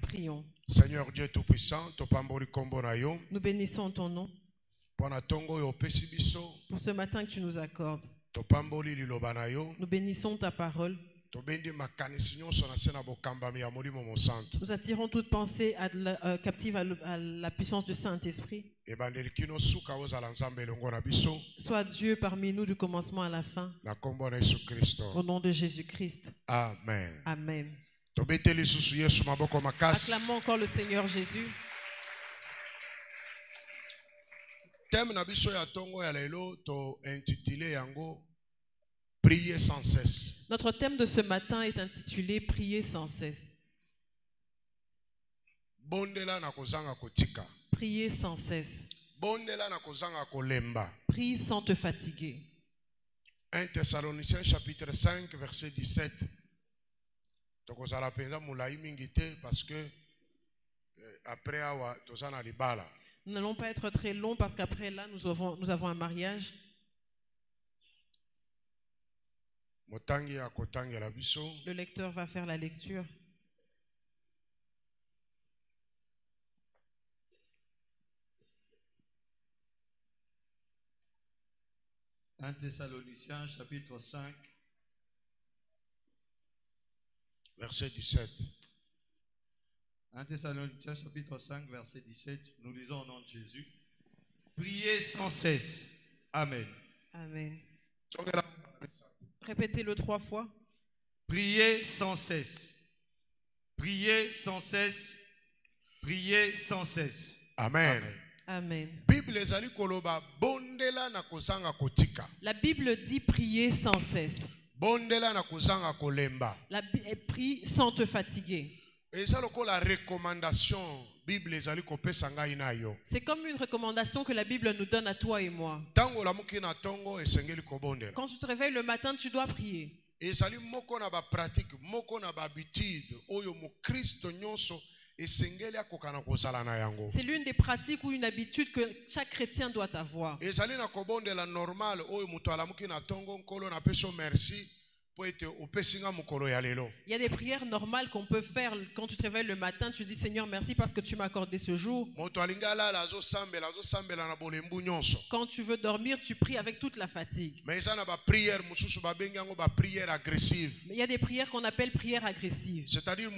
Prions. Seigneur Dieu Tout-Puissant, Nous bénissons ton nom pour ce matin que tu nous accordes. Nous bénissons ta parole. Nous attirons toute pensée captive à la puissance du Saint-Esprit. Sois Dieu parmi nous du commencement à la fin. Au nom de Jésus-Christ. Amen. Amen. Acclamons encore le Seigneur Jésus. Thème nabiso ya tongo ya lelo to intitulé yango Prier sans cesse. Notre thème de ce matin est intitulé Prier sans cesse. Bondela na kozanga kotika. Prier sans cesse. Bondela na kozanga kolemba. Prie sans te fatiguer. 1 Thessaloniciens chapitre 5 verset 17. Tokozala penza mulai mingi te parce que après awa tozana libala. Nous n'allons pas être très longs parce qu'après là, nous avons un mariage. Le lecteur va faire la lecture. « 1 Thessaloniciens chapitre 5 verset 17. 1 Thessaloniciens chapitre 5 verset 17, nous lisons au nom de Jésus. Priez sans cesse. Amen. Amen. Répétez-le 3 fois. Priez sans cesse. Priez sans cesse. Priez sans cesse. Amen. Amen. La Bible dit prier sans cesse. La Bible prie sans te fatiguer. La recommandation Bible c'est comme une recommandation que la Bible nous donne à toi et moi. Quand tu te réveilles le matin, tu dois prier. C'est l'une des pratiques ou une habitude que chaque chrétien doit avoir. Il y a des prières normales qu'on peut faire quand tu te réveilles le matin. Tu dis Seigneur merci parce que tu m'as accordé ce jour. Quand tu veux dormir, tu pries avec toute la fatigue. Mais il y a des prières qu'on appelle prières agressives. C'est-à-dire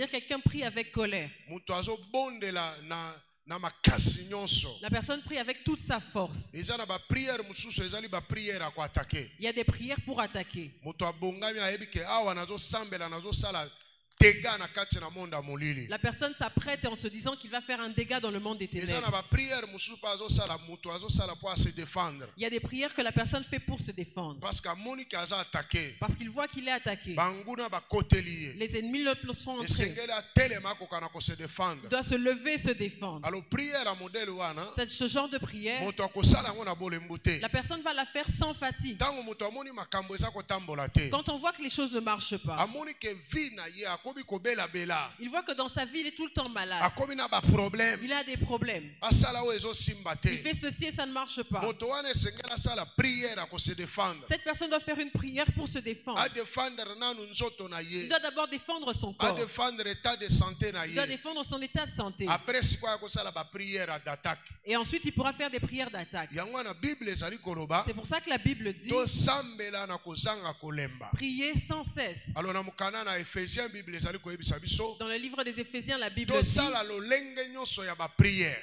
quelqu'un prie avec colère. La personne prie avec toute sa force. Il y a des prières pour attaquer. La personne s'apprête en se disant qu'il va faire un dégât dans le monde des ténèbres. Il y a des prières que la personne fait pour se défendre. Parce qu'il voit qu'il est attaqué. Les ennemis le sont entrés. Il doit se lever et se défendre. C'est ce genre de prière. La personne va la faire sans fatigue. Quand on voit que les choses ne marchent pas, il voit que dans sa vie il est tout le temps malade. Il a des problèmes. Il fait ceci et ça ne marche pas. Cette personne doit faire une prière pour se défendre. Il doit d'abord défendre son corps. Il doit défendre son état de santé. Et ensuite il pourra faire des prières d'attaque. C'est pour ça que la Bible dit prier sans cesse. Dans le livre des Éphésiens, la Bible dit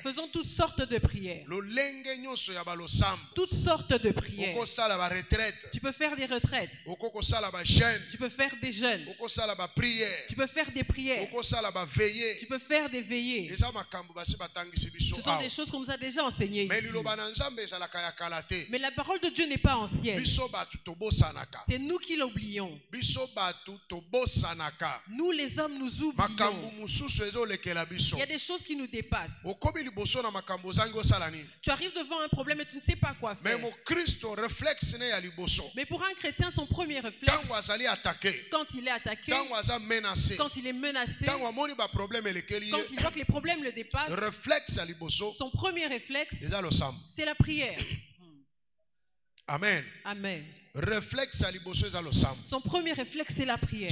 faisons toutes sortes de prières. Toutes sortes de prières. Tu peux faire des retraites. Tu peux faire des jeûnes. Tu peux faire des prières. Tu peux faire des veillées. Ce sont des choses qu'on nous a déjà enseignées ici. Mais la parole de Dieu n'est pas ancienne. C'est nous qui l'oublions. Nous les hommes nous oublions. Il y a des choses qui nous dépassent. Tu arrives devant un problème et tu ne sais pas quoi faire. Mais pour un chrétien, son premier réflexe, quand il est attaqué, quand il est menacé, quand il voit que les problèmes le dépassent, son premier réflexe, c'est la prière. Amen. Amen. Son premier réflexe, c'est la prière.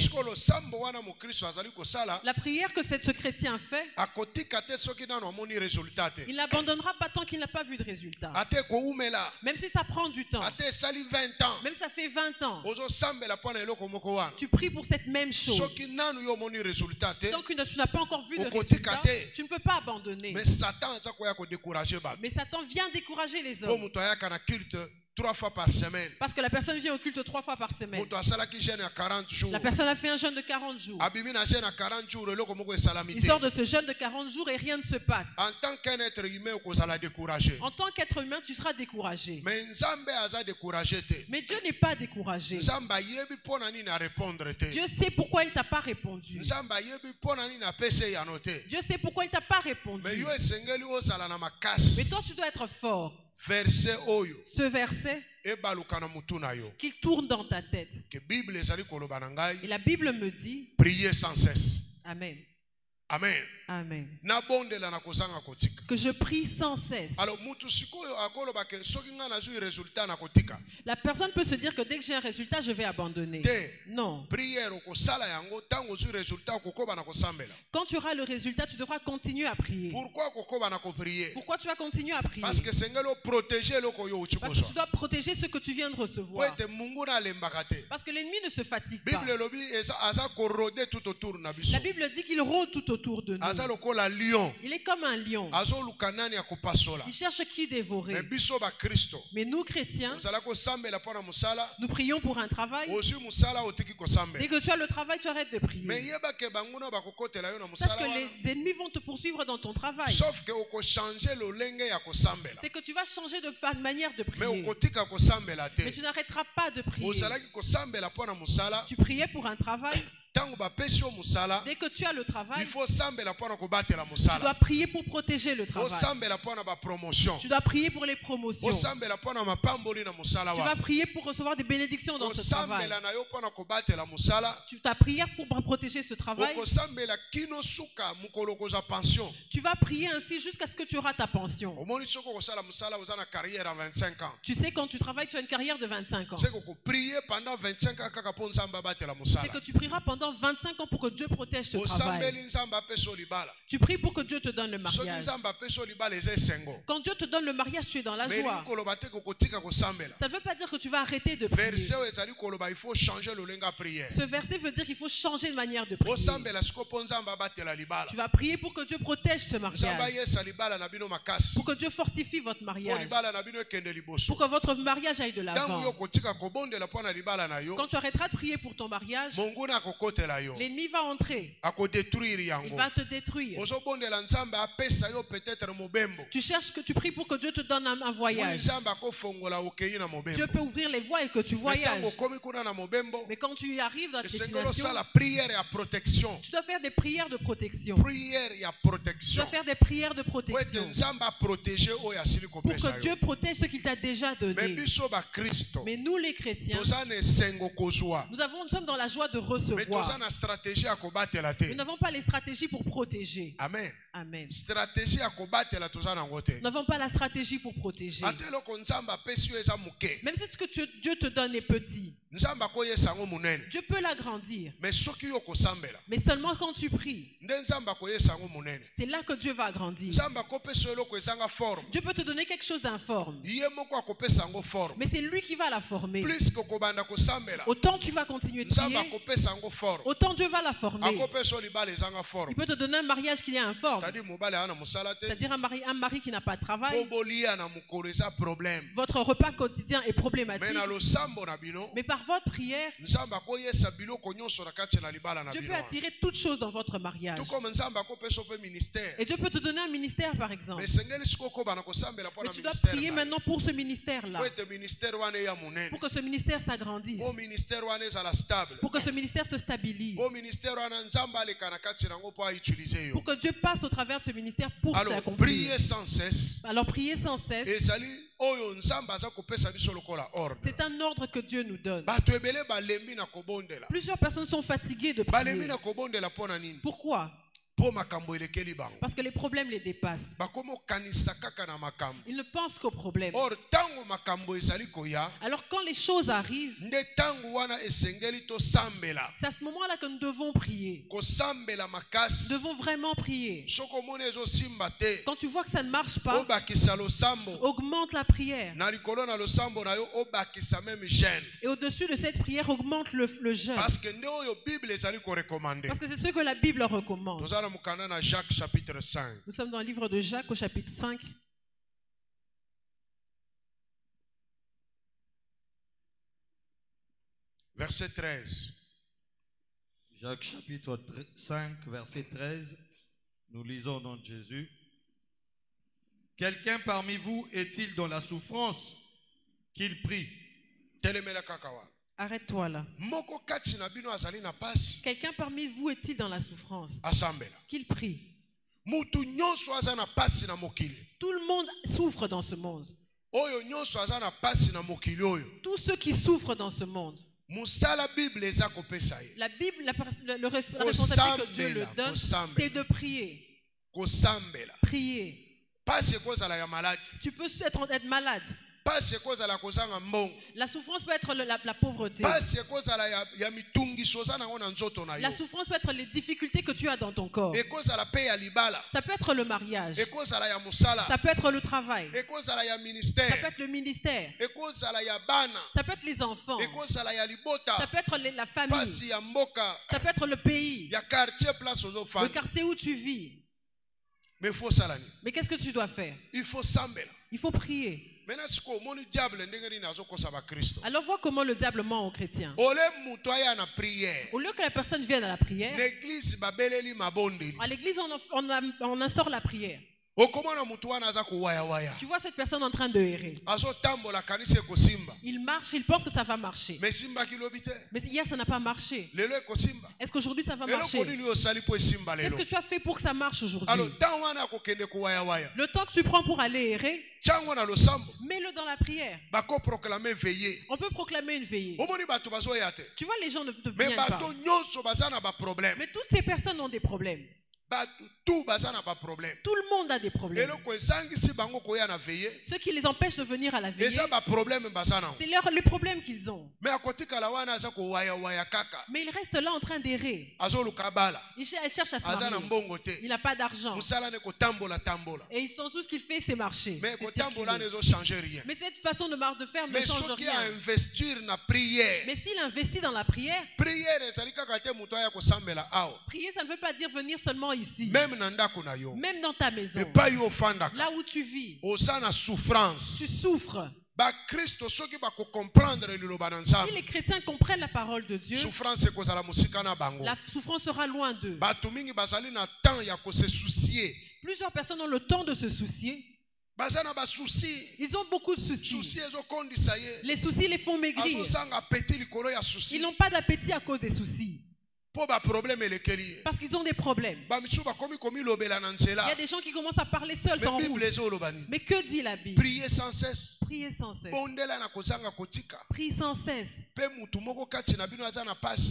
La prière que ce chrétien fait, il n'abandonnera pas tant qu'il n'a pas vu de résultat. Même si ça prend du temps, même si ça fait 20 ans, tu pries pour cette même chose. Tant que tu n'as pas encore vu de résultat, tu ne peux pas abandonner. Mais Satan vient décourager les hommes. 3 fois par semaine. Parce que la personne vient au culte 3 fois par semaine. La personne a fait un jeûne de 40 jours. Il sort de ce jeûne de 40 jours et rien ne se passe. En tant qu'être humain, tu seras découragé. Mais Dieu n'est pas découragé. Dieu sait pourquoi il ne t'a pas répondu. Dieu sait pourquoi il ne t'a pas répondu. Mais toi, tu dois être fort. Ce verset qui tourne dans ta tête. Et la Bible me dit, priez sans cesse. Amen. Amen. Amen. Que je prie sans cesse. La personne peut se dire que dès que j'ai un résultat, je vais abandonner. Non. Quand tu auras le résultat, tu devras continuer à prier. Pourquoi tu vas continuer à prier? Parce que tu dois protéger ce que tu viens de recevoir. Parce que l'ennemi ne se fatigue pas. La Bible dit qu'il rôde tout autour de nous. Il est comme un lion. Il cherche qui dévorer. Mais nous, chrétiens, nous prions pour un travail. Dès que tu as le travail, tu arrêtes de prier. Sache que les ennemis vont te poursuivre dans ton travail. Sauf que c'est que tu vas changer de manière de prier. Mais tu n'arrêteras pas de prier. Tu priais pour un travail. Dès que tu as le travail, tu dois prier pour protéger le travail. Tu dois prier pour les promotions. Tu vas prier pour recevoir des bénédictions dans ce travail. Tu dois prier pour protéger ce travail. Tu vas prier ainsi jusqu'à ce que tu auras ta pension. Tu sais, quand tu travailles, tu as une carrière de 25 ans. C'est que tu prieras pendant 25 ans pour que Dieu protège ce travail. Tu pries pour que Dieu te donne le mariage. Quand Dieu te donne le mariage, tu es dans la joie. Ça ne veut pas dire que tu vas arrêter de prier. Ce verset veut dire qu'il faut changer de manière de prier. Tu vas prier pour que Dieu protège ce mariage. Pour que Dieu fortifie votre mariage. Pour que votre mariage aille de l'avant. Quand tu arrêteras de prier pour ton mariage, l'ennemi va entrer. Il va te détruire. Tu cherches que tu pries pour que Dieu te donne un voyage. Dieu peut ouvrir les voies et que tu voyages. Mais quand tu arrives dans ta destination, tu dois faire des prières de protection. Tu dois faire des prières de protection. Pour que Dieu protège ce qu'il t'a déjà donné. Mais nous les chrétiens, nous sommes dans la joie de recevoir. Nous n'avons pas les stratégies pour protéger. Amen. Amen. Nous n'avons pas la stratégie pour protéger. Même si ce que Dieu te donne est petit, Dieu peut l'agrandir. Mais seulement quand tu pries, c'est là que Dieu va agrandir. Dieu peut te donner quelque chose d'informe. Mais c'est lui qui va la former. Autant tu vas continuer de prier, autant Dieu va la former. Il peut te donner un mariage qui est informe. C'est-à-dire un mari qui n'a pas de travail. Votre repas quotidien est problématique. Mais par votre prière, Dieu peut attirer toutes choses dans votre mariage. Et Dieu peut te donner un ministère, par exemple. Mais tu dois prier maintenant pour ce ministère-là. Pour que ce ministère s'agrandisse. Pour que ce ministère se stabilise. Pour que Dieu passe au travers de ce ministère pour t'accomplir. Priez sans cesse. Alors priez sans cesse. C'est un ordre que Dieu nous donne. Plusieurs personnes sont fatiguées de prier. Pourquoi? Parce que les problèmes les dépassent. Ils ne pensent qu'aux problèmes. Alors quand les choses arrivent, c'est à ce moment-là que nous devons prier. Nous devons vraiment prier. Quand tu vois que ça ne marche pas, augmente la prière. Et au-dessus de cette prière, augmente le jeûne. Parce que c'est ce que la Bible recommande. Nous sommes dans le livre de Jacques au chapitre 5. Verset 13. Jacques chapitre 5, verset 13. Nous lisons au nom de Jésus. Quelqu'un parmi vous est-il dans la souffrance? Qu'il prie. Arrête-toi là. Quelqu'un parmi vous est-il dans la souffrance? Qu'il prie. Tout le monde souffre dans ce monde. Tous ceux qui souffrent dans ce monde. La Bible, la responsabilité que Dieu le donne, c'est de prier. Prier. Tu peux être malade. La souffrance peut être la pauvreté. La souffrance peut être les difficultés que tu as dans ton corps. Ça peut être le mariage. Ça peut être le travail. Ça peut être le ministère. Ça peut être les enfants. Ça peut être la famille. Ça peut être le pays. Le quartier où tu vis. Mais qu'est-ce que tu dois faire? Il faut prier. Alors vois comment le diable ment aux chrétiens. Au lieu que la personne vienne à la prière, à l'église on instaure la prière. Tu vois cette personne en train de errer. Il marche, il pense que ça va marcher. Mais hier ça n'a pas marché. Est-ce qu'aujourd'hui ça va marcher? Qu'est-ce que tu as fait pour que ça marche aujourd'hui? Le temps que tu prends pour aller errer, mets-le dans la prière. On peut proclamer une veillée. Tu vois, les gens ne viennent pas. Mais toutes ces personnes ont des problèmes. Tout le monde a des problèmes. Ce qui les empêche de venir à la veillée, c'est le problème qu'ils ont. Mais il reste là en train d'errer. Il cherche à se marier. Il n'a pas d'argent. Et ils sont tout ce qu'il fait, c'est marcher. Mais cette façon de faire ne change rien. Mais s'il investit dans la prière, prier, ça ne veut pas dire venir seulement ici. Même dans ta maison. Là où tu vis. Tu souffres. Si les chrétiens comprennent la parole de Dieu, la souffrance sera loin d'eux. Plusieurs personnes ont le temps de se soucier. Ils ont beaucoup de soucis. Les soucis les font maigrir. Ils n'ont pas d'appétit à cause des soucis. Parce qu'ils ont des problèmes. Il y a des gens qui commencent à parler seuls en route. Mais que dit la Bible? Priez sans cesse. Priez sans cesse. Priez sans cesse.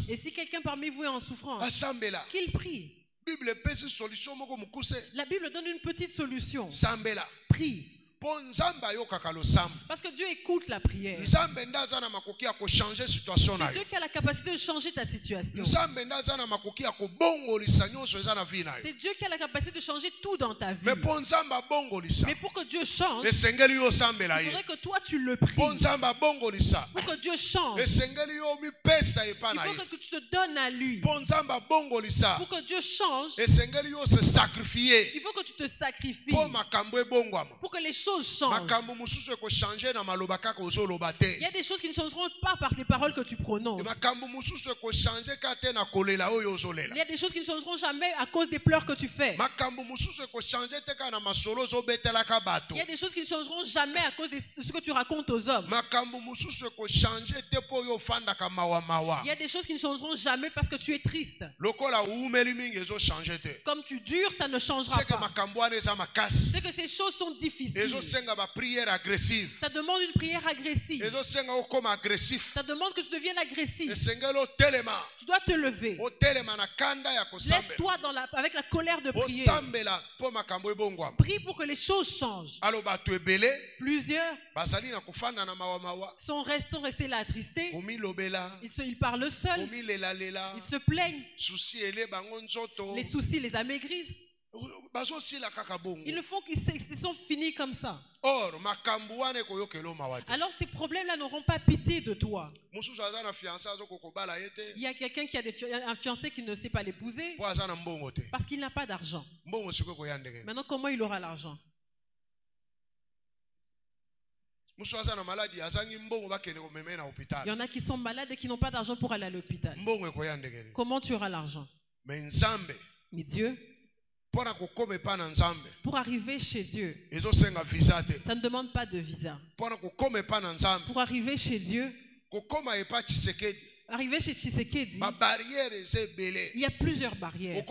Et si quelqu'un parmi vous est en souffrance, qu'il prie. La Bible donne une petite solution. Prie. Parce que Dieu écoute la prière. C'est Dieu qui a la capacité de changer ta situation. C'est Dieu qui a la capacité de changer tout dans ta vie. Mais pour que Dieu change, il faudrait que toi tu le pries. Pour que Dieu change, il faut que tu te donnes à lui. Pour que Dieu change, il faut que tu te sacrifies. Pour que les choses changent. Il y a des choses qui ne changeront pas par les paroles que tu prononces. Il y a des choses qui ne changeront jamais à cause des pleurs que tu fais. Il y a des choses qui ne changeront jamais à cause de ce que tu racontes aux hommes. Il y a des choses qui ne changeront jamais parce que tu es triste. Comme tu dures, ça ne changera pas. C'est que ces choses sont difficiles. Ça demande une prière agressive. Ça demande que tu deviennes agressif. Tu dois te lever. Lève-toi avec la colère de prier. Prie pour que les choses changent. Plusieurs sont restés là attristés. Ils parlent seuls. Ils se plaignent. Les soucis les amaigrissent. Ils ne font qu'ils sont finis comme ça. Alors ces problèmes-là n'auront pas pitié de toi. Il y a quelqu'un qui a un fiancé qui ne sait pas l'épouser parce qu'il n'a pas d'argent. Maintenant, comment il aura l'argent? Il y en a qui sont malades et qui n'ont pas d'argent pour aller à l'hôpital. Comment tu auras l'argent? Mais Dieu, pour arriver chez Dieu, ça ne demande pas de visa. Pour arriver chez Dieu, arriver chez Tshisekedi, il y a plusieurs barrières.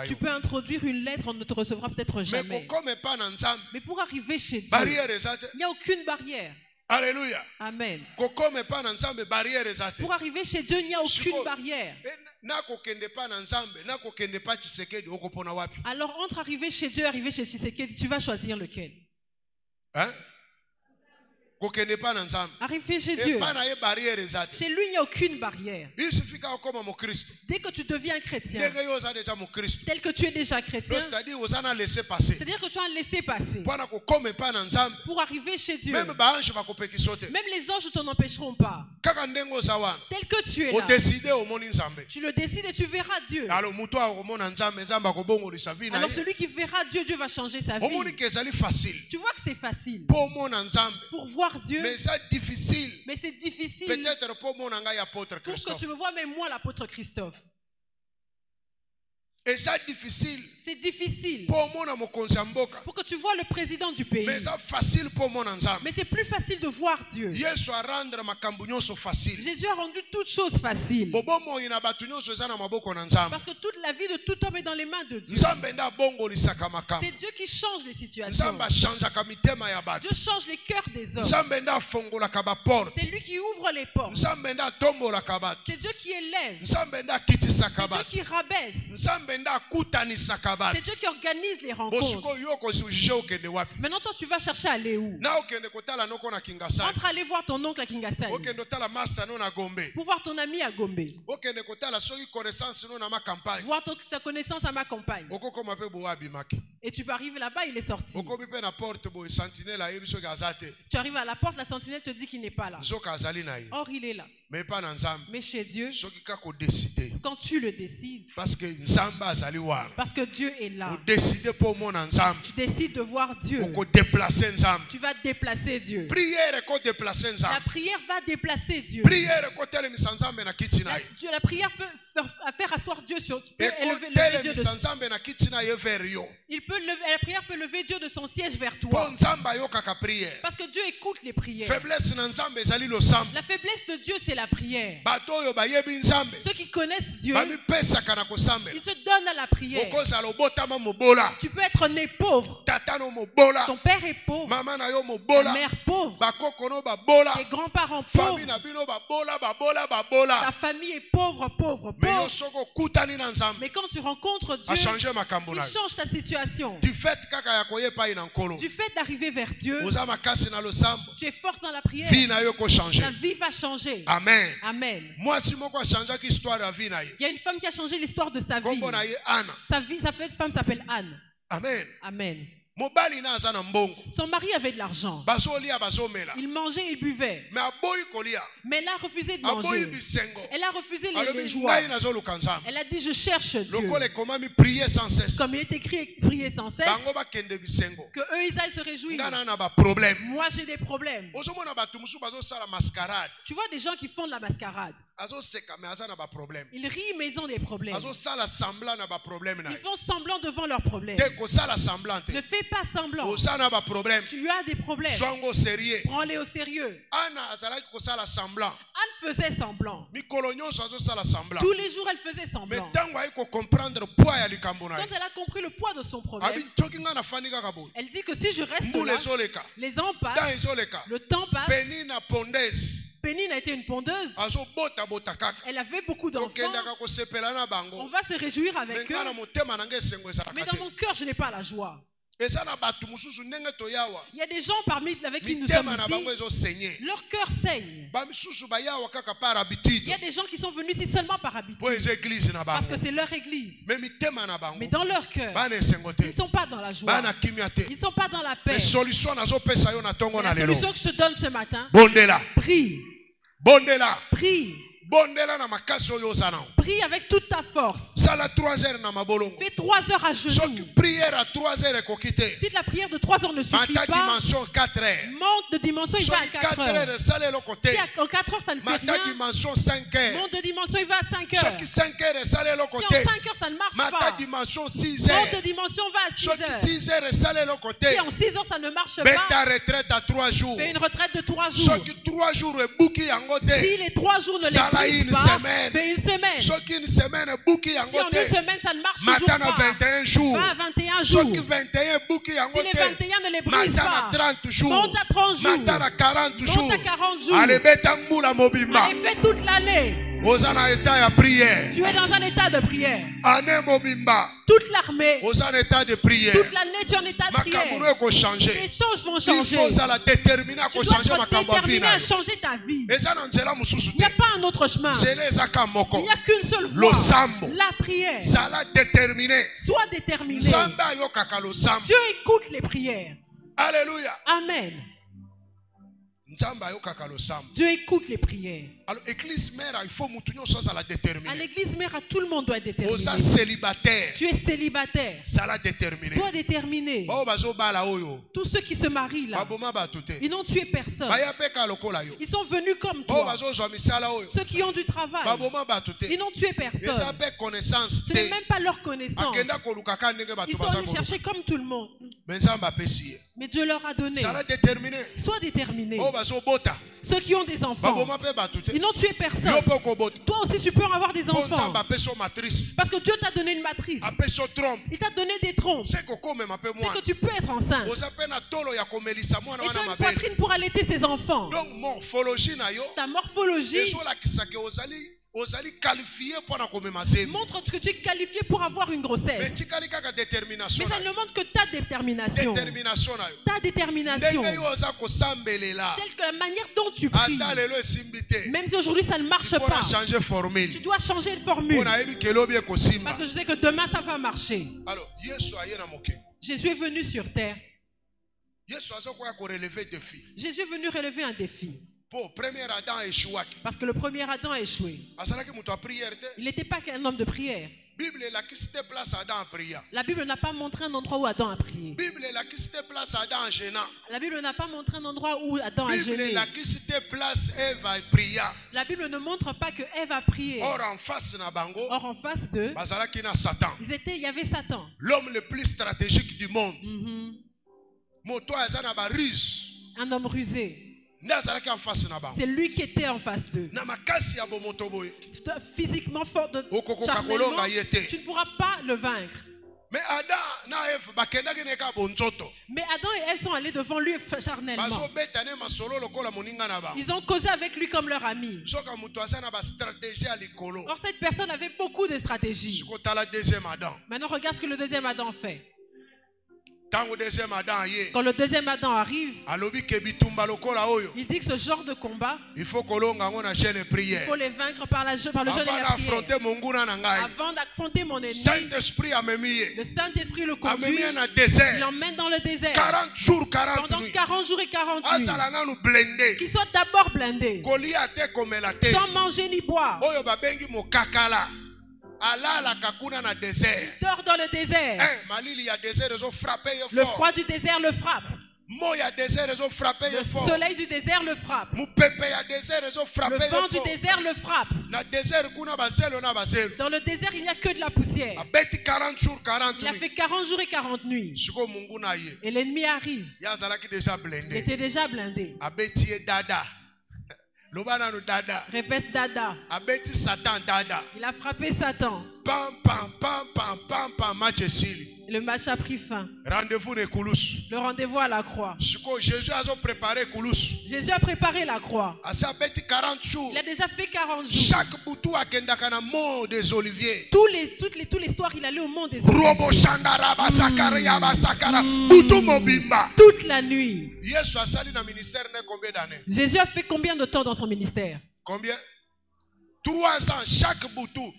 Tu peux introduire une lettre, on ne te recevra peut-être jamais. Mais pour arriver chez Dieu, il n'y a aucune barrière. Alléluia. Amen. Pour arriver chez Dieu, il n'y a aucune barrière. Alors entre arriver chez Dieu et arriver chez Tshisekedi, tu vas choisir lequel? Hein? Arriver chez Dieu. Chez lui, il n'y a aucune barrière. Dès que tu deviens chrétien, tel que tu es déjà chrétien, c'est-à-dire que tu as laissé passer. Pour arriver chez Dieu, même les anges ne t'en empêcheront pas. Tel que tu es là, tu le décides et tu verras Dieu. Alors celui qui verra Dieu, Dieu va changer sa vie. Tu vois que c'est facile pour voir Dieu, mais c'est difficile peut-être pour que tu me vois, mais moi l'apôtre Christophe. Et c'est difficile pour que tu vois le président du pays. Mais c'est plus facile de voir Dieu. Jésus a rendu toutes choses faciles. Parce que toute la vie de tout homme est dans les mains de Dieu. C'est Dieu qui change les situations. Dieu change les cœurs des hommes. C'est lui qui ouvre les portes. C'est Dieu qui élève. C'est Dieu qui rabaisse. C'est Dieu qui organise les rencontres. Maintenant, toi, tu vas chercher à aller où? Entre aller voir ton oncle à Kingasani, pour voir ton ami à Gombe, voir ta connaissance à ma campagne. Et tu peux arriver là-bas, il est sorti. Tu arrives à la porte, la sentinelle te dit qu'il n'est pas là. Or, il est là. Mais chez Dieu, quand tu le décides, parce que Dieu est là, tu décides de voir Dieu. Tu vas déplacer Dieu. La prière va déplacer Dieu. La prière peut faire asseoir Dieu sur Dieu. La prière peut lever Dieu de son siège vers toi. Parce que Dieu écoute les prières. La faiblesse de Dieu, c'est la prière. Ceux qui connaissent Dieu, ils se donnent à la prière. Tu peux être né pauvre. Ton père est pauvre. Ta mère pauvre. Tes grands-parents pauvres. Ta famille est pauvre. Mais quand tu rencontres Dieu, il change ta situation. Du fait d'arriver vers Dieu, tu es fort dans la prière. Ta vie va changer. Amen. Amen. Il y a une femme qui a changé l'histoire de sa vie. Sa femme s'appelle Anne. Amen. Amen. Son mari avait de l'argent. Il mangeait, il buvait. Mais elle a refusé de manger. Elle a refusé les joies. Elle a dit, je cherche Dieu. Comme il est écrit, prier sans cesse, que eux, ils aillent se réjouir. Moi, j'ai des problèmes. Tu vois des gens qui font de la mascarade. Ils rient, mais ils ont des problèmes. Ils font semblant devant leurs problèmes. Ne fais pas semblant. Tu as des problèmes. Prends-les au sérieux. Anne faisait semblant. Tous les jours, elle faisait semblant. Quand elle a compris le poids de son problème, elle dit que si je reste là, les ans passent, le temps passe. Pénine a été une pondeuse. Elle avait beaucoup d'enfants. On va se réjouir avec eux. Mais dans mon cœur, je n'ai pas la joie. Il y a des gens avec qui nous sommes ici. Leur cœur saigne. Il y a des gens qui sont venus ici seulement par habitude. Parce que c'est leur église. Mais dans leur cœur, ils ne sont pas dans la joie. Ils ne sont pas dans la paix. La solution que je te donne ce matin, prie. Prie. Prie avec toute ta force. Fais 3 heures à genoux. Si la prière de 3 heures ne suffit pas, monte de dimension, il va à 4 heures. Si à 4 heures ça ne fait rien, monte de dimension, il va à 5 heures. Si en 5 heures ça ne marche pas, monte de dimension, va à 6 heures. Si en 6 heures ça ne marche pas, fais une retraite de 3 jours. Si les 3 jours ne les fais pas, fais une semaine. Si en une semaine ça ne marche toujours pas, va à 21 jours. Si les 21 ne les brise pas, monte à 30 jours. Monte à 40 jours. Allez, fais toute l'année. Tu es dans un état de prière. Toute l'armée. Toute l'année tu es en état de prière. Les choses vont changer. Tu dois être déterminé à changer ta vie. Il n'y a pas un autre chemin. Il n'y a qu'une seule voie. La prière. Sois déterminé. Dieu écoute les prières. Alléluia. Amen. Dieu écoute les prières. Alors, à l'église mère, tout le monde doit être déterminé. Tu es célibataire. Sois déterminé. Tous ceux qui se marient là, ils n'ont tué personne. Ils sont venus comme toi. Ceux qui ont du travail, ils n'ont tué personne. Ce n'est même pas leur connaissance. Ils sont allés chercher comme tout le monde. Mais Dieu leur a donné. Sois déterminé. Ceux qui ont des enfants, ils n'ont tué personne. Toi aussi tu peux avoir des enfants. Parce que Dieu t'a donné une matrice. Il t'a donné des trompes. C'est que tu peux être enceinte. Et tu as une poitrine pour allaiter ses enfants. Ta morphologie montre que tu es qualifié pour avoir une grossesse. Mais ça ne montre que ta détermination. Ta détermination. Telle que la manière dont tu pries. Même si aujourd'hui ça ne marche pas, tu dois changer de formule. Parce que je sais que demain ça va marcher. Jésus est venu sur terre. Jésus est venu relever un défi. Parce que le premier Adam a échoué. Il n'était pas qu'un homme de prière. La Bible n'a pas montré un endroit où Adam a prié. La Bible n'a pas montré un endroit où Adam a jeûné. La Bible ne montre pas que Ève a prié. Or en face d'eux, il y avait Satan. L'homme le plus stratégique du monde. Un homme rusé. C'est lui qui était en face d'eux. Physiquement fort, charnellement, tu ne pourras pas le vaincre. Mais Adam et Ève sont allés devant lui charnellement. Ils ont causé avec lui comme leur ami. Or cette personne avait beaucoup de stratégies. Maintenant regarde ce que le deuxième Adam fait. Quand le deuxième Adam arrive, il dit que ce genre de combat, il faut les vaincre par le jeûne et la prière. Avant d'affronter mon ennemi, le Saint-Esprit le conduit, il l'emmène dans le désert pendant 40 jours et 40 nuits. Qu'il soit d'abord blindé, sans manger ni boire. Il dort dans le désert. Le froid du désert le frappe. Le soleil du désert le frappe. Le vent du désert le frappe. Dans le désert, il n'y a que de la poussière. Il a fait 40 jours et 40 nuits. Et l'ennemi arrive. Il était déjà blindé. Répète dada. Il a frappé Satan. Le match a pris fin. Le rendez-vous à la croix. Jésus a préparé la croix. Il a déjà fait 40 jours. Tous les soirs, il allait au mont des Oliviers. Toute la nuit. Jésus a fait combien de temps dans son ministère? Combien? 3 ans chaque boutou.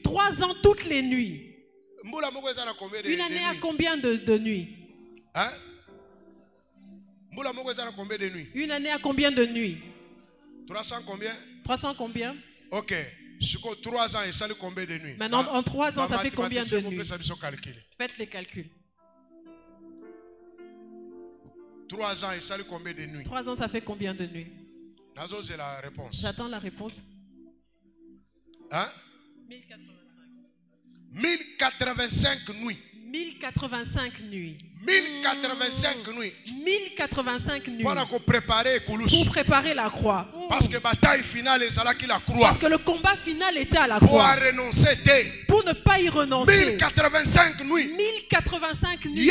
3 ans toutes les nuits. Une année a combien de nuits? Hein? Une année a combien de nuits? 300 combien? 300 combien? Ok. 3 ans et ça combien de nuits? Maintenant, en 3 ans, ça fait combien de nuits? Faites les calculs. 3 ans et ça combien de nuits? 3 ans, ça fait combien de nuits? C'est la réponse. J'attends la réponse. Hein? 1085 nuits. 1085 nuits. 1085 nuits. 1085 nuits. Pour préparer la croix. Parce que bataille finale est à la croix. Parce que le combat final était à la croix. Pour ne pas y renoncer. 1085 nuits. 1085 nuits.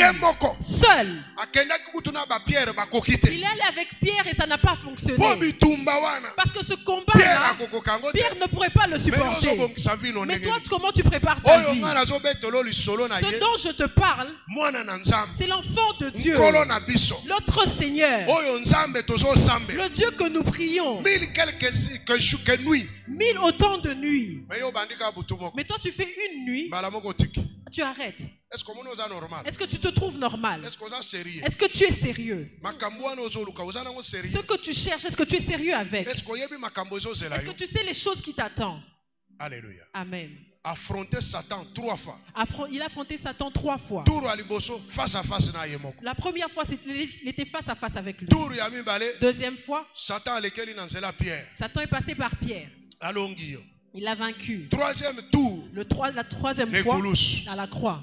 Seul. Il est allé avec Pierre et ça n'a pas fonctionné. Parce que ce combat-là, Pierre ne pourrait pas le supporter. Mais toi, comment tu prépares ta vie? Ce dont je te parle, c'est l'enfant de Dieu, notre Seigneur, le Dieu que nous prions. 1000 autant de nuits. Mais toi tu fais une nuit, tu arrêtes. Est-ce que tu te trouves normal? Est-ce que tu es sérieux? Ce que tu cherches, est-ce que tu es sérieux avec? Est-ce que tu sais les choses qui t'attendent? Alléluia. Amen. Affronter Satan 3 fois. Il a affronté Satan 3 fois. Face à face. La première fois, il était face à face avec lui. Deuxième fois, Satan est passé par Pierre. Il l'a vaincu. Troisième tour. La troisième fois, à la croix.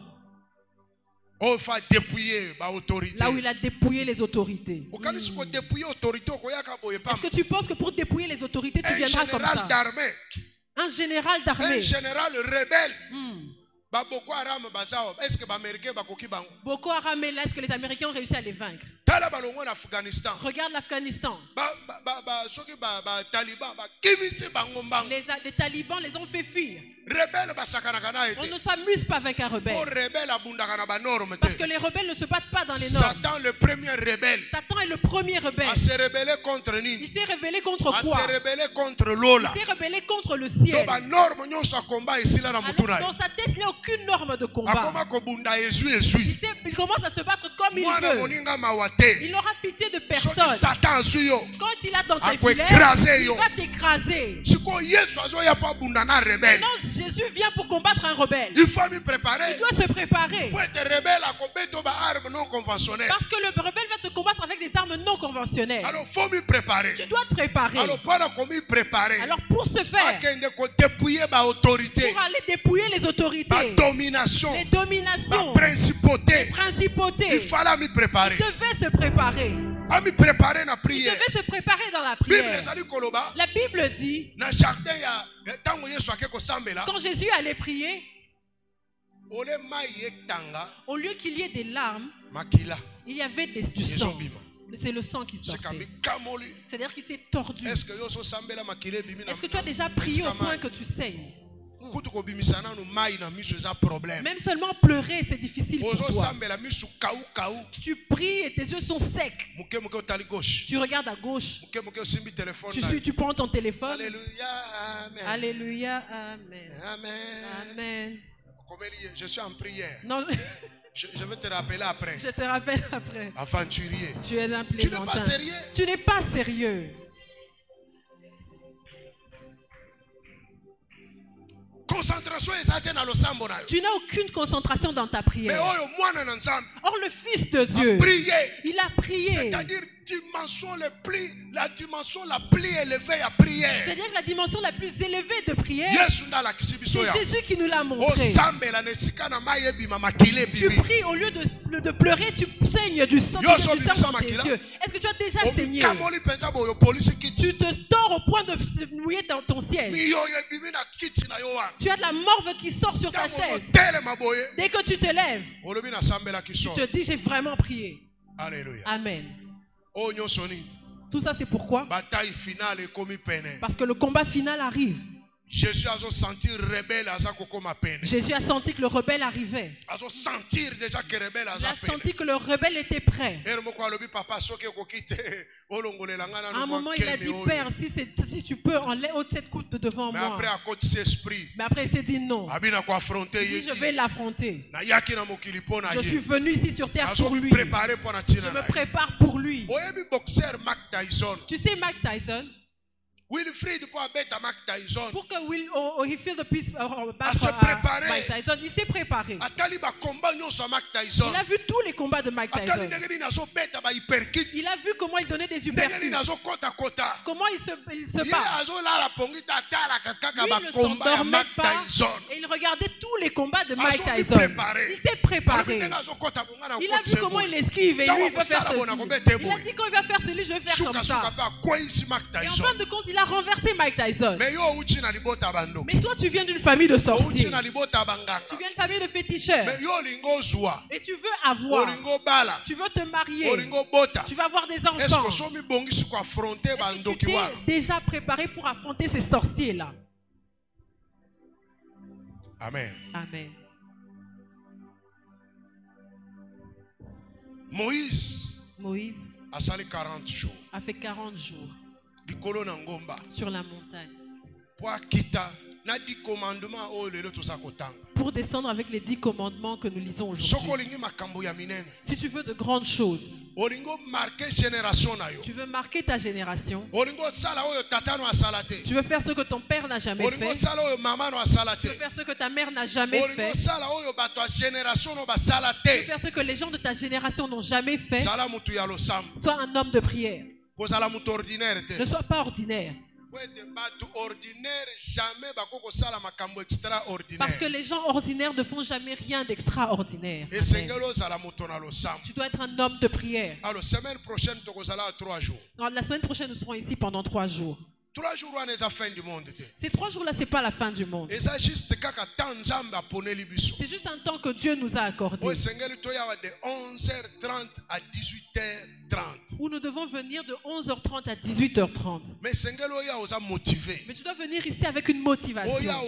Là où il a dépouillé les autorités. Est-ce que tu penses que pour dépouiller les autorités, tu viendras comme ça? Un général d'armée. Un général rebelle. Boko Haram est là, est-ce que les Américains ont réussi à les vaincre? Regarde l'Afghanistan. Les talibans les ont fait fuir. On ne s'amuse pas avec un rebelle. Parce que les rebelles ne se battent pas dans les normes. Satan est le premier rebelle. Il s'est rebellé contre quoi? Il s'est rebellé contre le ciel. Alors, dans sa tête, il n'y a aucune norme de combat. Il commence à se battre comme il veut. Il n'aura pitié de personne. Quand il a dans tes filets, il va t'écraser. Maintenant, Jésus vient pour combattre un rebelle. Il faut me préparer. Il doit se préparer. Pour être rebelle, non conventionnelles. Parce que le rebelle va te combattre avec des armes non conventionnelles. Alors, faut me préparer. Tu dois te préparer. Alors, pour ce faire, pour aller dépouiller les autorités, les dominations, les principautés, il fallait me préparer. Il devait se préparer. Il devait se préparer dans la prière. La Bible dit, quand Jésus allait prier, au lieu qu'il y ait des larmes, il y avait du sang. C'est le sang qui sortait. C'est-à-dire qu'il s'est tordu. Est-ce que tu as déjà prié au point que tu saignes? Même seulement pleurer, c'est difficile pour toi. Tu pries et tes yeux sont secs. Tu regardes à gauche. Tu prends ton téléphone. Alléluia, amen. Amen. Je suis en prière. Non. Je vais te rappeler après. Je te rappelle après. Aventurier. Tu es un plaisantin. Tu n'es pas sérieux. Tu n'es pas sérieux. Tu n'as aucune concentration dans ta prière. Or le Fils de Dieu, il a prié. C'est-à-dire la dimension la plus élevée à prière. C'est-à-dire la dimension la plus élevée de prière. C'est Jésus qui nous l'a montré. Tu pries au lieu de pleurer, tu saignes du sang dans tes yeux. Est-ce que tu as déjà saigné? Tu te tords au point de mouiller dans ton siège. Tu as de la morve qui sort sur ta chaise. Dès que tu te lèves, tu te dis j'ai vraiment prié. Alléluia. Amen. Tout ça c'est pourquoi? Parce que le combat final arrive. Jésus a senti que le rebelle arrivait. Il a senti que le rebelle était prêt. À un moment, il a dit, Père, si tu peux, enlève cette coupe de devant moi. Mais après, il s'est dit non. Il dit, je vais l'affronter. Je suis venu ici sur terre pour lui. Je me prépare pour lui. Tu sais Mike Tyson? Wilfried pour battre Mike Tyson. Pour que Holyfield puisse battre Mike Tyson, il s'est préparé. Il a vu tous les combats de Mike Tyson. Il a vu comment il donnait des uppercuts. Comment il se bat. Lui, il ne s'endormait pas et il regardait tous les combats de Mike Tyson. Il s'est préparé. Il a vu comment il esquive et lui il veut faire ceci. Il a dit quand il va faire celui, je vais faire comme ça. Et en fin de compte, il a renversé Mike Tyson. Mais toi, tu viens d'une famille de sorciers. Tu viens d'une famille de féticheurs. Et tu veux avoir. Tu veux te marier. Tu veux avoir des enfants. Est-ce que tu es déjà préparé pour affronter ces sorciers-là? Amen. Amen. Moïse a fait 40 jours sur la montagne pour descendre avec les 10 commandements que nous lisons aujourd'hui. Si tu veux de grandes choses, tu veux marquer ta génération, tu veux faire ce que ton père n'a jamais fait, tu veux faire ce que ta mère n'a jamais fait, tu veux faire ce que les gens de ta génération n'ont jamais fait, sois un homme de prière. Ne sois pas ordinaire. Parce que les gens ordinaires ne font jamais rien d'extraordinaire. Tu dois être un homme de prière. Alors, la semaine prochaine, nous serons ici pendant 3 jours. 3 jours, ces 3 jours-là, ce n'est pas la fin du monde. C'est juste un temps que Dieu nous a accordé. De 11h30 à 18h30. Où nous devons venir de 11h30 à 18h30. Mais tu dois venir ici avec une motivation. Tu dois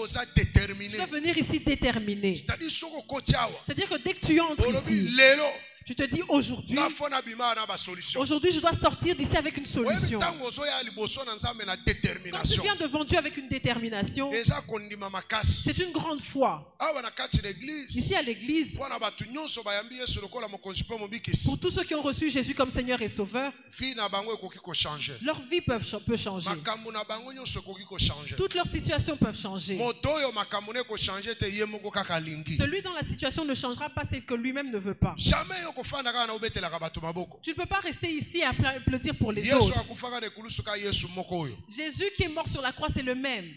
venir ici déterminé. C'est-à-dire que dès que tu entres ici, tu te dis aujourd'hui, je dois sortir d'ici avec une solution. Quand tu viens devant Dieu avec une détermination, c'est une grande foi. Ici à l'église, pour tous ceux qui ont reçu Jésus comme Seigneur et Sauveur, leur vie peut changer. Toutes leurs situations peuvent changer. Celui dont la situation ne changera pas, c'est que lui-même ne veut pas. Tu ne peux pas rester ici à applaudir pour les autres. Jésus qui est mort sur la croix, c'est le même.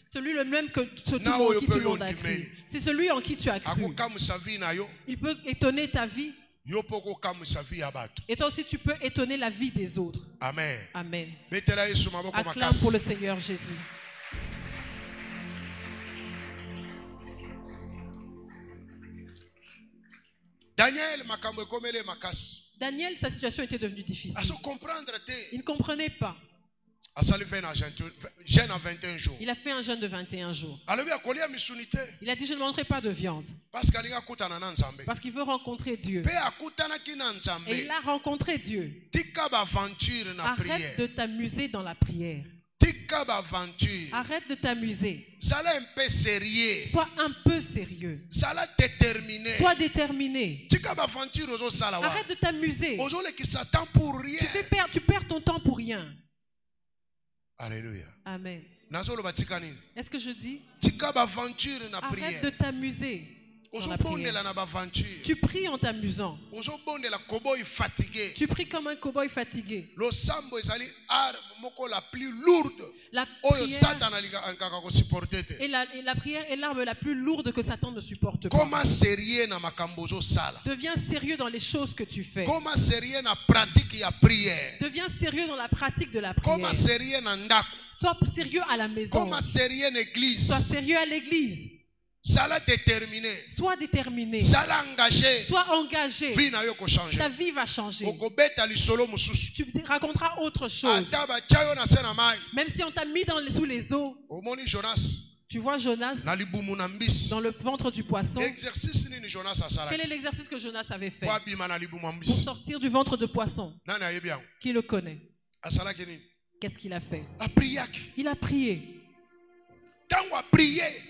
Celui le même que tout le monde qui tu as cru. C'est celui en qui tu as cru. Il peut étonner ta vie. Et toi aussi tu peux étonner la vie des autres. Amen. Amen. Acclame pour le Seigneur Jésus. Daniel, sa situation était devenue difficile. Il ne comprenait pas. Il a fait un jeûne de 21 jours. Il a dit, je ne mangerai pas de viande. Parce qu'il veut rencontrer Dieu. Et il a rencontré Dieu. Arrête de t'amuser dans la prière. Arrête de t'amuser. Sois un peu sérieux. Sois déterminé. Arrête de t'amuser. Tu perds ton temps pour rien. Alléluia. Amen. Est-ce que je dis? Arrête de t'amuser. Tu pries en t'amusant. Tu pries comme un cow-boy fatigué. La prière est l'arme la plus lourde que Satan ne supporte pas. Deviens sérieux dans les choses que tu fais. Deviens sérieux dans la pratique de la prière. Sois sérieux à la maison. Sois sérieux à l'église. Sois déterminé. Sois engagé. Ta vie va changer. Tu raconteras autre chose. Même si on t'a mis sous les eaux. Tu vois Jonas dans le ventre du poisson. Quel est l'exercice que Jonas avait fait pour sortir du ventre de poisson? Qui le connaît? Qu'est-ce qu'il a fait? Il a prié.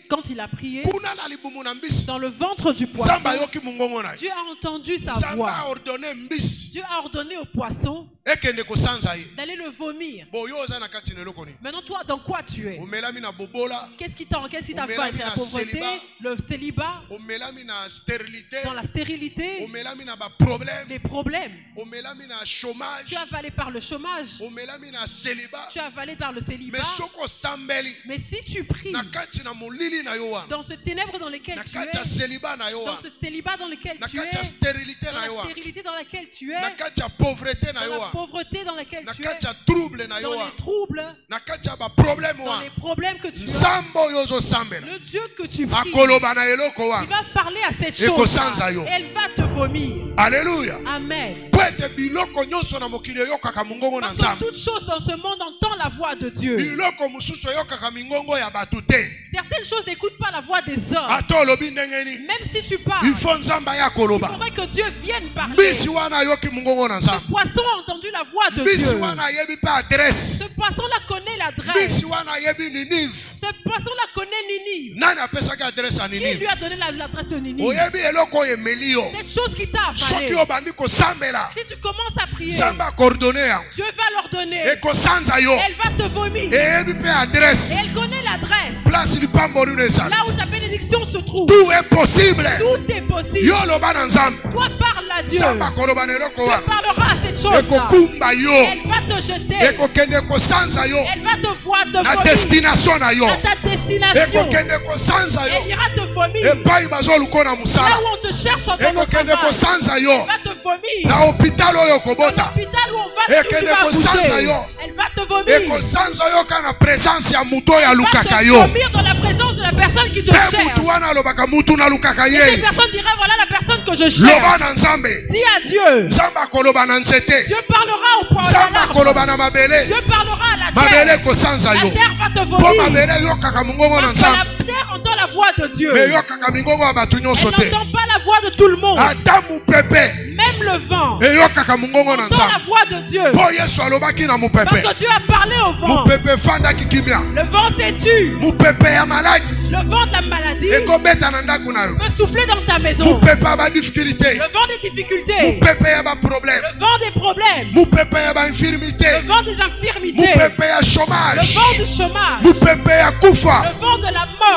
Quand il a prié, dans le ventre du poisson, Dieu a entendu sa voix. Dieu a ordonné au poisson d'aller le vomir. Maintenant, toi, dans quoi tu es? Qu'est-ce qui t'a fait? C'est la pauvreté, le célibat, dans la stérilité, les problèmes. Tu as avalé par le chômage. Tu as avalé par le célibat. Mais si tu pries dans ce ténèbre dans lequel tu es, dans ce célibat dans lequel tu es, dans la stérilité dans laquelle tu es, dans la pauvreté dans laquelle tu es, dans les troubles, dans les problèmes que tu as, le Dieu que tu pries, il va parler à cette chose, elle va te vomir. Alléluia. Amen. Parce que toute chose dans ce monde entend la voix de Dieu. Certaines choses n'écoutent pas la voix des hommes. Même si tu parles, il faudrait que Dieu vienne parler. Ce poisson a entendu la voix de Dieu. Ce poisson-là connaît l'adresse. Ce poisson-là connaît Ninive. Qui lui a donné l'adresse de Ninive? Cette chose qui t'a avalé. Si tu commences à prier, Dieu va l'ordonner. Elle va te vomir. Et elle connaît l'adresse. Là où ta bénédiction se trouve. Tout est possible. Tout est possible. Toi parle à Dieu. Dieu parlera à cette chose-là. Elle va te jeter. Elle va te voir de vomir. À ta destination. Elle ira te vomir. Là où on te cherche en ton travail, elle va te vomir. Dans l'hôpital où on va, tu vas bouger. Elle va te vomir. Elle va te vomir dans la présence de la personne qui te cherche. Et cette personne dira, voilà la personne que je cherche. Dis à Dieu. Dieu parlera au poids de l'arbre. Dieu parlera à la terre. La terre va te vomir. Parce que la terre entend la voix de Dieu. Elle n'entend pas la voix de tout le monde. Même le vent entend la voix de Dieu. Parce que Dieu a parlé au vent. Le vent s'est tu. Le vent de la maladie peut souffler dans ta maison. Le vent des difficultés. Le vent des problèmes. Le vent des infirmités. Le vent du chômage. Le vent de la mort.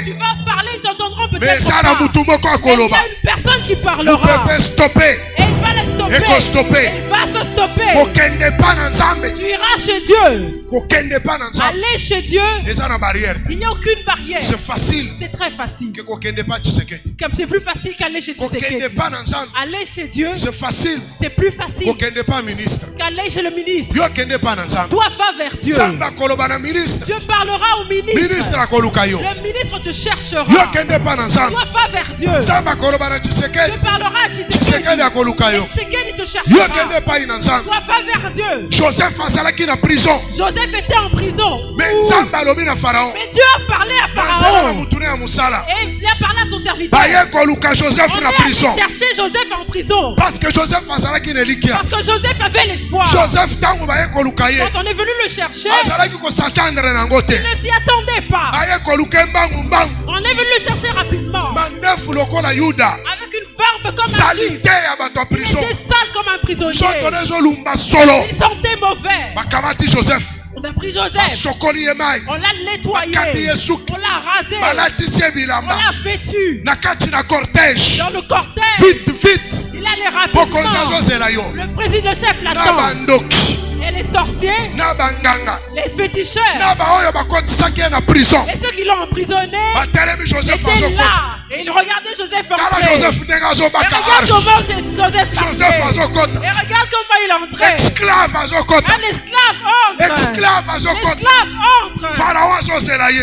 Tu vas parler, ils t'entendront peut-être pas. Il y a une personne qui parlera. Et il va la stopper. Elle va se stopper. Tu iras chez Dieu. Aller chez Dieu, il n'y a aucune barrière. C'est facile. C'est très facile. C'est plus facile qu'aller chez Tshisekedi. Aller chez Dieu, c'est facile. C'est plus facile qu'aller chez le ministre. Toi, va vers Dieu. Dieu parlera au ministre. Le ministre te cherchera. Toi, va vers Dieu. Dieu parlera à Tshisekedi. Tshisekedi te cherchera. Toi, va vers Dieu. Joseph était en prison. Mais Dieu a parlé à Pharaon. Et il a parlé à son serviteur. On est allé chercher Joseph en prison. Parce que Joseph avait l'espoir. Quand on est venu le chercher, il ne s'y attendait pas. On est venu le chercher rapidement. Avec une farbe comme un juif. Il était sale comme un prisonnier. Il sentait mauvais. On On a pris Joseph. On l'a nettoyé. On l'a rasé. On l'a vêtu. Dans le cortège. Vite. Il allait rapidement. Le président, le chef l'attend. Et les sorciers, les féticheurs, et ceux qui l'ont emprisonné, étaient là. Et ils regardaient Joseph entrer. Et regarde comment Joseph marchait. Et regarde comment il entrait. Un esclave entre.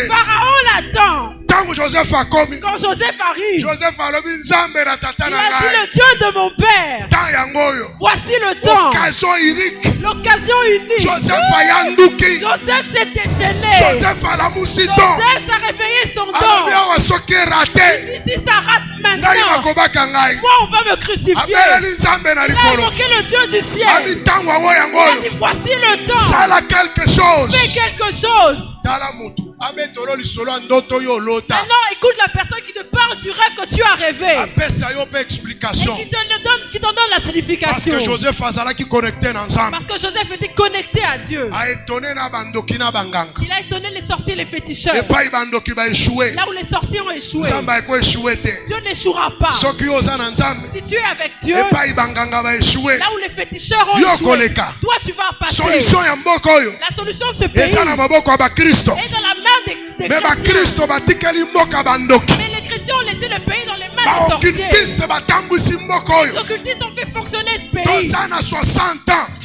Pharaon l'attend. Quand Joseph arrive, il a dit le Dieu de mon père. Voici le temps. L'occasion unique. Joseph s'est déchaîné. Joseph a réveillé son don. Il dit si ça rate maintenant, moi on va me crucifier. Il a évoqué le Dieu du ciel. Il a dit voici le temps. Fais quelque chose. Maintenant, écoute la personne qui te parle du rêve que tu as rêvé. Et qui t'en donne la signification. Parce que Joseph était connecté à Dieu. Il a étonné les sorciers et les féticheurs. Là où les sorciers ont échoué, Dieu n'échouera pas. Si tu es avec Dieu, là où les féticheurs ont échoué, toi tu vas passer. La solution de ce pays est dans la main des chrétiens. Mais les chrétiens ont laissé le pays dans les mains des sorciers. Les occultistes ont fait fonctionner ce pays.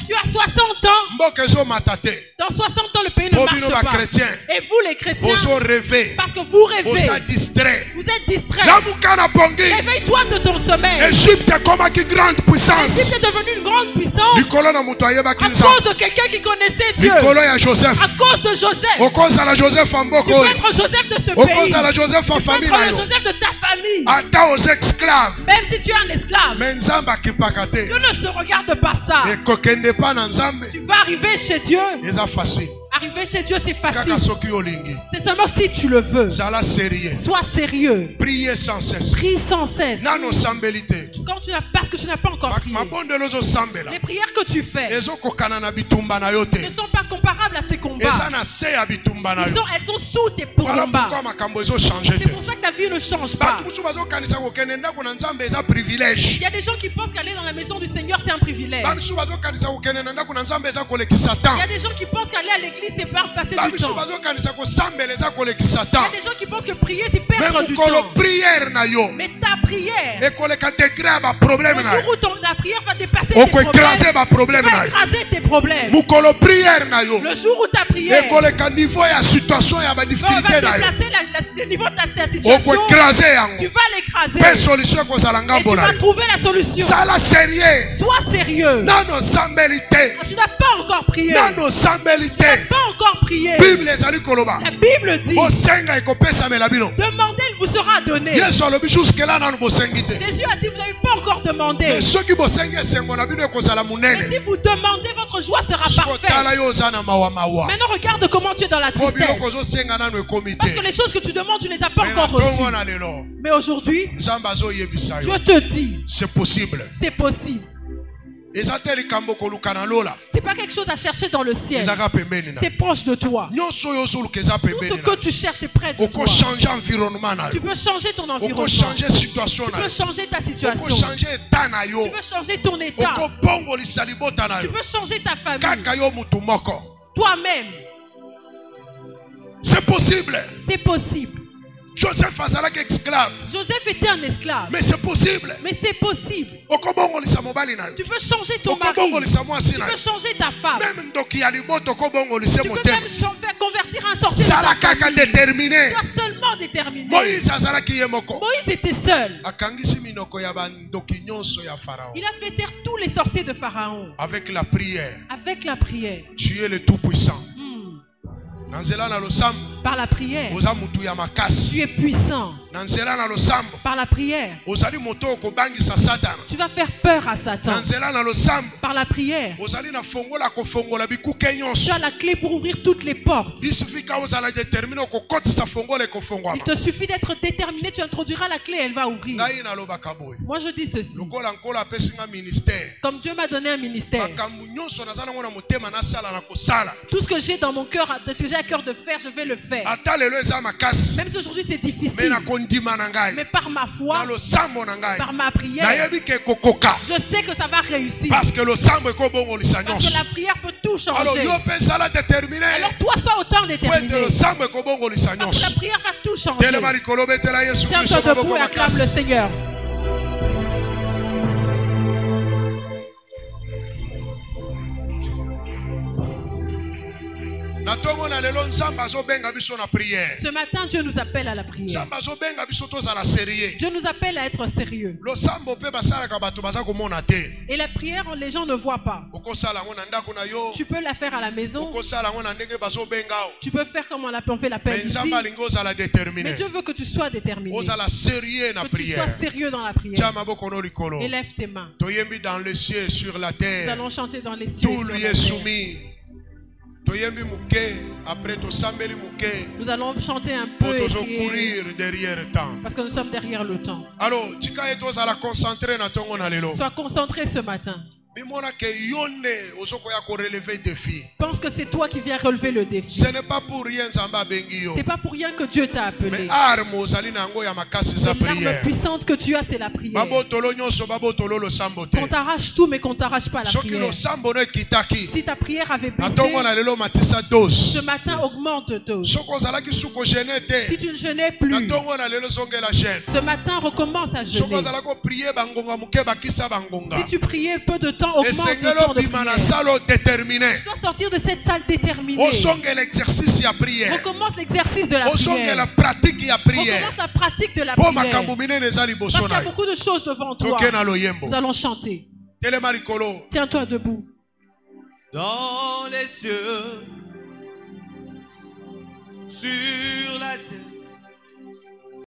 Tu as 60 ans. Dans 60 ans, le pays ne marche pas. Et vous, les chrétiens, parce que vous rêvez, vous êtes distraits. Réveille-toi de ton sommeil. Égypte est devenue une grande puissance à cause de quelqu'un qui connaissait Dieu. À cause de Joseph. Tu peux être Joseph de ce pays. Tu peux être Joseph de ta famille. Même si tu es un esclave, Dieu ne se regarde pas ça. Tu vas arriver chez Dieu. Arriver chez Dieu, c'est facile. C'est seulement si tu le veux. Sois sérieux. Priez sans cesse. Prie sans cesse. Parce que tu n'as pas encore prié. Les prières que tu fais ne sont pas comparables à tes combats. Elles sont sous tes combats. C'est pour ça que ta vie ne change pas. Il y a des gens qui pensent qu'aller dans la maison du Seigneur, c'est un privilège. Il y a des gens qui pensent qu'aller à l'église, c'est pas passer du temps. Il y a des gens qui pensent que prier, c'est perdre du temps. Mais ta prière, le jour où ta prière va dépasser tes problèmes, va écraser tes problèmes. Le jour où ta prière va déplacer le niveau de ta situation, tu vas l'écraser. Et tu vas trouver la solution. Sois sérieux. Tu n'as pas encore prié. Tu n'as pas encore prié. La Bible dit, demandez, il vous sera donné. Jésus a dit, vous n'avez pas encore demandé. Mais si vous demandez, votre joie sera parfaite. Maintenant, regarde comment tu es dans la tristesse. Parce que les choses que tu demandes, tu ne les as pas encore reçues. Mais aujourd'hui, Dieu te dit, c'est possible. C'est possible. C'est pas quelque chose à chercher dans le ciel. C'est proche de toi. Tout ce que tu cherches est près de toi. Tu peux changer ton environnement. Tu peux changer ta situation. Tu peux changer ton état. Tu peux changer ta famille. Toi-même. C'est possible. C'est possible. Joseph était un esclave. Mais c'est possible. Mais c'est possible. Tu peux changer ton mari. Tu peux changer ta femme. Tu peux même faire convertir un sorcier de ta famille. Tu dois seulement déterminer. Moïse était seul. Il a fait taire tous les sorciers de Pharaon. Avec la prière. Avec la prière. Tu es le Tout-Puissant. Dans Par la prière. Tu es puissant. Par la prière. Tu vas faire peur à Satan. Par la prière. Tu as la clé pour ouvrir toutes les portes. Il te suffit d'être déterminé, tu introduiras la clé, elle va ouvrir. Moi je dis ceci. Comme Dieu m'a donné un ministère, tout ce que j'ai dans mon cœur, ce que j'ai à cœur de faire, je vais le faire. Même si aujourd'hui c'est difficile, mais par ma foi, par ma prière, je sais que ça va réussir. Parce que la prière peut tout changer. Alors toi sois autant déterminé. Parce que la prière va tout changer. Tiens-toi debout et acclame le Seigneur. Ce matin, Dieu nous appelle à la prière. Dieu nous appelle à être sérieux. Et la prière, les gens ne voient pas. Tu peux la faire à la maison. Tu peux faire comme on fait l'appel ici. Mais Dieu veut que tu sois déterminé. Que tu sois sérieux dans la prière. Élève tes mains. Dans les cieux, sur la terre. Nous allons chanter dans les cieux. Tout lui est soumis. Nous allons chanter un peu et courir derrière le temps. Parce que nous sommes derrière le temps. Alors, sois concentré ce matin. Pense que c'est toi qui viens relever le défi. Ce n'est pas pour rien. C'est pas pour rien que Dieu t'a appelé. Mais l'arme puissante que tu as, c'est la prière. Qu'on t'arrache tout, mais qu'on t'arrache pas la prière. Si ta prière avait baissé, ce matin augmente de dose. Si tu ne jeûnais plus, ce matin recommence à jeûner. Si tu priais peu de temps, augmente le temps de prière. Tu dois sortir de cette salle déterminée. Recommence l'exercice de la prière. Recommence la pratique de la prière. Parce qu'il y a beaucoup de choses devant toi. Nous allons chanter. Tiens-toi debout. Dans les cieux, sur la terre,